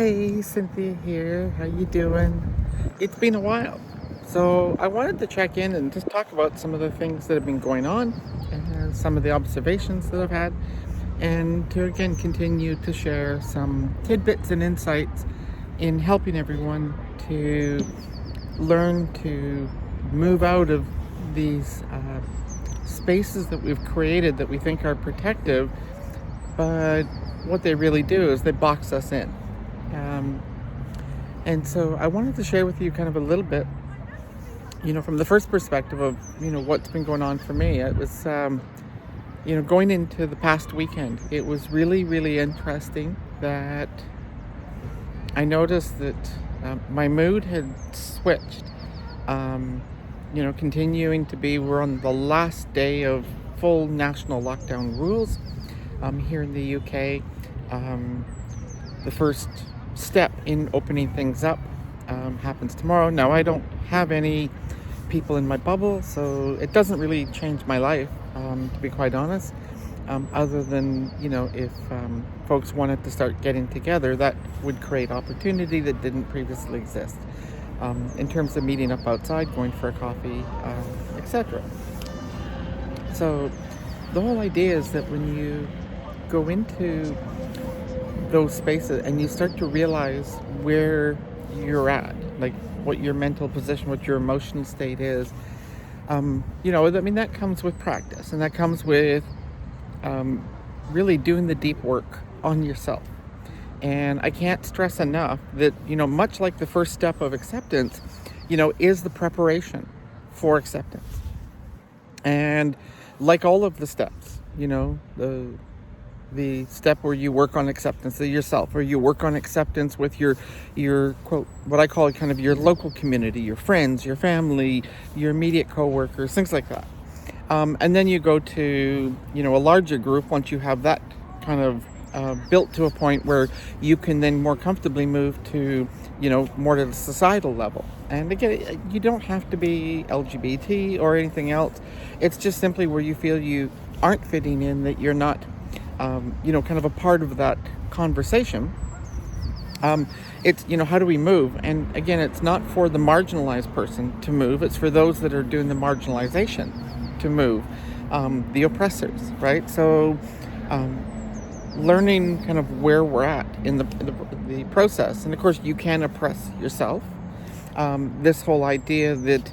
Hey, Cynthia here. How you doing? It's been a while. So I wanted to check in and just talk about some of the things that have been going on and some of the observations that I've had, and to again continue to share some tidbits and insights in helping everyone to learn to move out of these spaces that we've created that we think are protective, but what they really do is they box us in. Um, and so I wanted to share with you kind of a little bit, from the first perspective of, what's been going on for me. It was, going into the past weekend, it was really, really interesting that I noticed that my mood had switched. Continuing to be, we're on the last day of full national lockdown rules here in the UK. The first step in opening things up happens tomorrow. Now, I don't have any people in my bubble, so it doesn't really change my life, to be quite honest. Other than, if folks wanted to start getting together, that would create opportunity that didn't previously exist. In terms of meeting up outside, going for a coffee, etc. So the whole idea is that when you go into those spaces and you start to realize where you're at, like what your mental position, what your emotional state is, that comes with practice, and that comes with really doing the deep work on yourself. And I can't stress enough that, much like the first step of acceptance, is the preparation for acceptance. And like all of the steps, the step where you work on acceptance of yourself, or you work on acceptance with your quote, what I call kind of your local community, your friends, your family, your immediate coworkers, things like that. And then you go to, a larger group once you have that kind of built to a point where you can then more comfortably move to, more to the societal level. And again, you don't have to be LGBT or anything else. It's just simply where you feel you aren't fitting in, that you're not, kind of a part of that conversation. It's, how do we move? And again, it's not for the marginalized person to move. It's for those that are doing the marginalization to move, the oppressors, right? So learning kind of where we're at in the process. And of course, you can oppress yourself. This whole idea that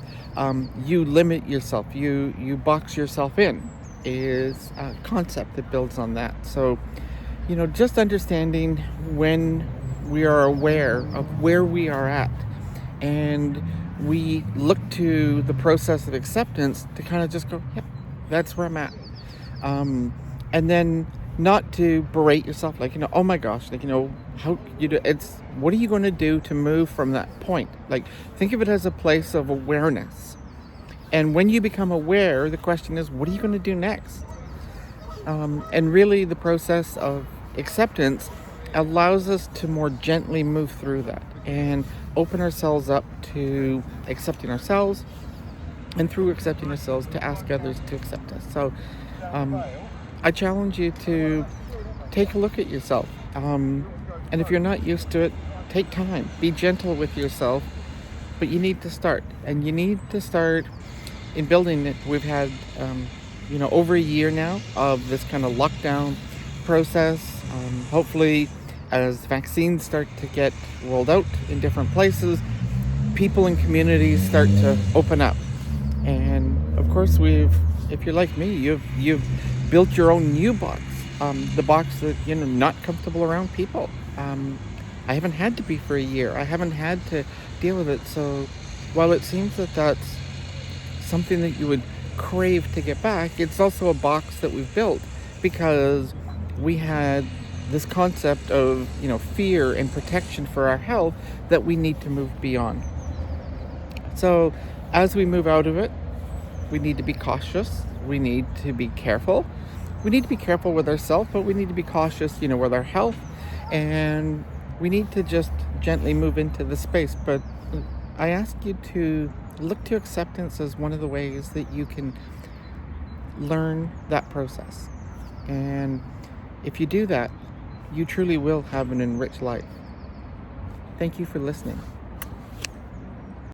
you limit yourself, you box yourself in, is a concept that builds on that. So, just understanding when we are aware of where we are at, and we look to the process of acceptance to kind of just go, yep, that's where I'm at. And then not to berate yourself, like, oh my gosh, like, how you do it's, what are you going to do to move from that point? Like, think of it as a place of awareness. And when you become aware, the question is, what are you going to do next? And really, the process of acceptance allows us to more gently move through that and open ourselves up to accepting ourselves, and through accepting ourselves, to ask others to accept us. So I challenge you to take a look at yourself. And if you're not used to it, take time. Be gentle with yourself. But you need to start. And you need to start in building it. We've had, over a year now of this kind of lockdown process. Hopefully, as vaccines start to get rolled out in different places, people and communities start to open up. And of course, if you're like me, you've built your own new box, the box that, not comfortable around people. I haven't had to be for a year. I haven't had to deal with it. So while it seems that that's something that you would crave to get back, it's also a box that we've built because we had this concept of, fear and protection for our health that we need to move beyond. So as we move out of it, we need to be cautious. We need to be careful. We need to be careful with ourselves, but we need to be cautious, with our health. And we need to just gently move into the space. But I ask you to look to acceptance as one of the ways that you can learn that process. And if you do that, you truly will have an enriched life. Thank you for listening.